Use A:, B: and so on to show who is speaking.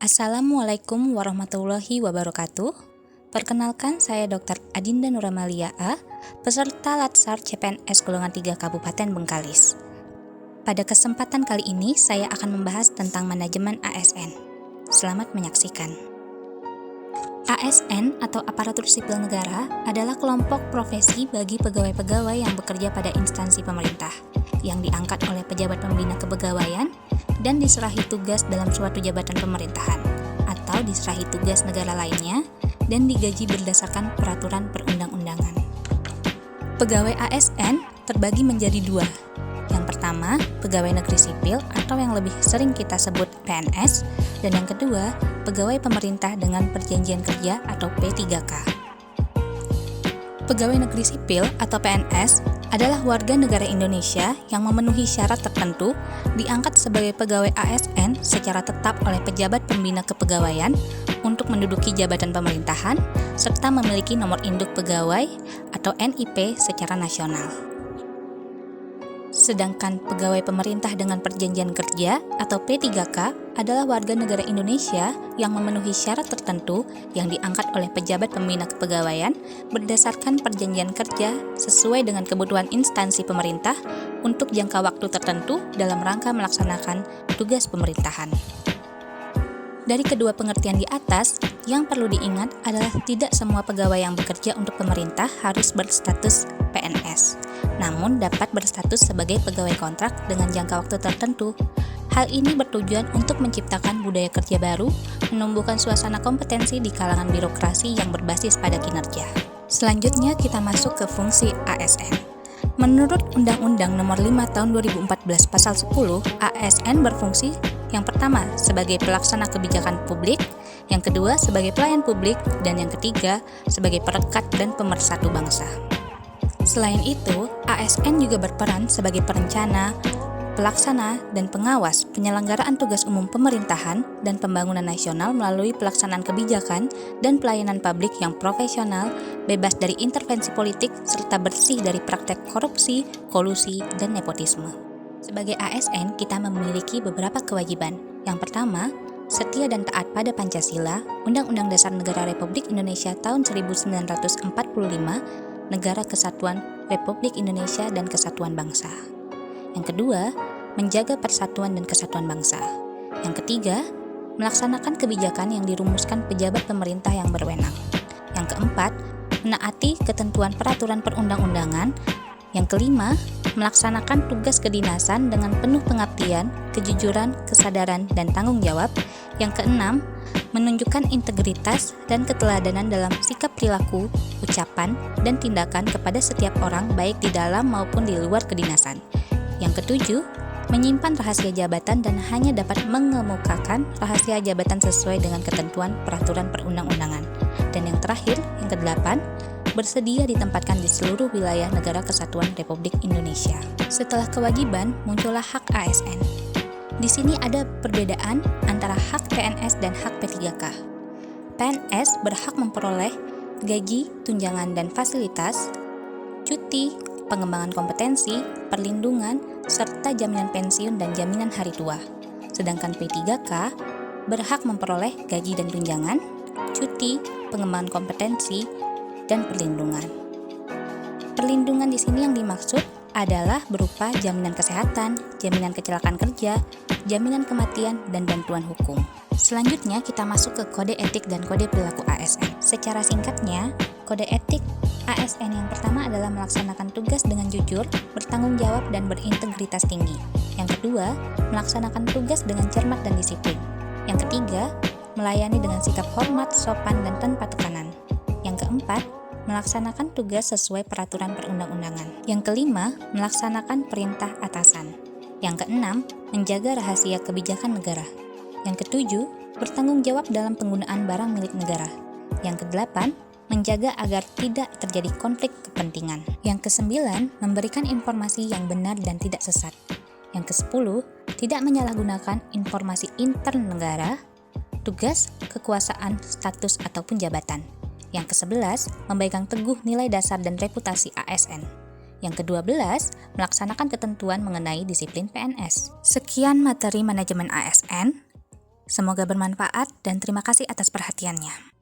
A: Assalamualaikum warahmatullahi wabarakatuh. Perkenalkan, saya Dr. Adinda Nuramalia A, peserta Latsar CPNS golongan 3 Kabupaten Bengkalis. Pada kesempatan kali ini, saya akan membahas tentang manajemen ASN. Selamat menyaksikan. ASN atau Aparatur Sipil Negara adalah kelompok profesi bagi pegawai-pegawai yang bekerja pada instansi pemerintah, yang diangkat oleh pejabat pembina kepegawaian dan diserahi tugas dalam suatu jabatan pemerintahan atau diserahi tugas negara lainnya dan digaji berdasarkan peraturan perundang-undangan. Pegawai ASN terbagi menjadi dua. Yang pertama, pegawai negeri sipil atau yang lebih sering kita sebut PNS, dan yang kedua, pegawai pemerintah dengan perjanjian kerja atau P3K. Pegawai negeri sipil atau PNS adalah warga negara Indonesia yang memenuhi syarat tertentu diangkat sebagai pegawai ASN secara tetap oleh pejabat pembina kepegawaian untuk menduduki jabatan pemerintahan serta memiliki nomor induk pegawai atau NIP secara nasional. Sedangkan pegawai pemerintah dengan perjanjian kerja atau P3K adalah warga negara Indonesia yang memenuhi syarat tertentu yang diangkat oleh pejabat pembina kepegawaian berdasarkan perjanjian kerja sesuai dengan kebutuhan instansi pemerintah untuk jangka waktu tertentu dalam rangka melaksanakan tugas pemerintahan. Dari kedua pengertian di atas, yang perlu diingat adalah tidak semua pegawai yang bekerja untuk pemerintah harus berstatus PNS, namun dapat berstatus sebagai pegawai kontrak dengan jangka waktu tertentu. Hal ini bertujuan untuk menciptakan budaya kerja baru, menumbuhkan suasana kompetensi di kalangan birokrasi yang berbasis pada kinerja. Selanjutnya kita masuk ke fungsi ASN. Menurut Undang-Undang Nomor 5 Tahun 2014 Pasal 10, ASN berfungsi yang pertama sebagai pelaksana kebijakan publik, yang kedua sebagai pelayan publik, dan yang ketiga sebagai perekat dan pemersatu bangsa. Selain itu, ASN juga berperan sebagai perencana, pelaksana, dan pengawas penyelenggaraan tugas umum pemerintahan dan pembangunan nasional melalui pelaksanaan kebijakan dan pelayanan publik yang profesional, bebas dari intervensi politik, serta bersih dari praktek korupsi, kolusi, dan nepotisme. Sebagai ASN, kita memiliki beberapa kewajiban. Yang pertama, setia dan taat pada Pancasila, Undang-Undang Dasar Negara Republik Indonesia tahun 1945, Negara Kesatuan Republik Indonesia dan Kesatuan Bangsa. Yang kedua, menjaga persatuan dan kesatuan bangsa. Yang ketiga, melaksanakan kebijakan yang dirumuskan pejabat pemerintah yang berwenang. Yang keempat, menaati ketentuan peraturan perundang-undangan. Yang kelima, melaksanakan tugas kedinasan dengan penuh pengabdian, kejujuran, kesadaran, dan tanggung jawab. Yang keenam, menunjukkan integritas dan keteladanan dalam sikap perilaku, ucapan, dan tindakan kepada setiap orang baik di dalam maupun di luar kedinasan. Yang ketujuh, menyimpan rahasia jabatan dan hanya dapat mengemukakan rahasia jabatan sesuai dengan ketentuan peraturan perundang-undangan. Dan yang terakhir, yang kedelapan, bersedia ditempatkan di seluruh wilayah Negara Kesatuan Republik Indonesia. Setelah kewajiban, muncullah hak ASN. Di sini ada perbedaan antara hak PNS dan hak P3K. PNS berhak memperoleh gaji, tunjangan, dan fasilitas, cuti, pengembangan kompetensi, perlindungan, serta jaminan pensiun dan jaminan hari tua. Sedangkan P3K berhak memperoleh gaji dan tunjangan, cuti, pengembangan kompetensi, dan perlindungan. Perlindungan di sini yang dimaksud adalah berupa jaminan kesehatan, jaminan kecelakaan kerja, jaminan kematian, dan bantuan hukum. Selanjutnya kita masuk ke kode etik dan kode perilaku ASN. Secara singkatnya, kode etik ASN yang pertama adalah melaksanakan tugas dengan jujur, bertanggung jawab, dan berintegritas tinggi. Yang kedua, melaksanakan tugas dengan cermat dan disiplin. Yang ketiga, melayani dengan sikap hormat, sopan, dan tanpa tekanan. Yang keempat, melaksanakan tugas sesuai peraturan perundang-undangan. Yang kelima, melaksanakan perintah atasan. Yang keenam, menjaga rahasia kebijakan negara. Yang ketujuh, bertanggung jawab dalam penggunaan barang milik negara. Yang kedelapan, menjaga agar tidak terjadi konflik kepentingan. Yang kesembilan, memberikan informasi yang benar dan tidak sesat. Yang kesepuluh, tidak menyalahgunakan informasi intern negara, tugas, kekuasaan, status, ataupun jabatan. Yang ke-11, memegang teguh nilai dasar dan reputasi ASN. Yang ke-12, melaksanakan ketentuan mengenai disiplin PNS. Sekian materi manajemen ASN. Semoga bermanfaat dan terima kasih atas perhatiannya.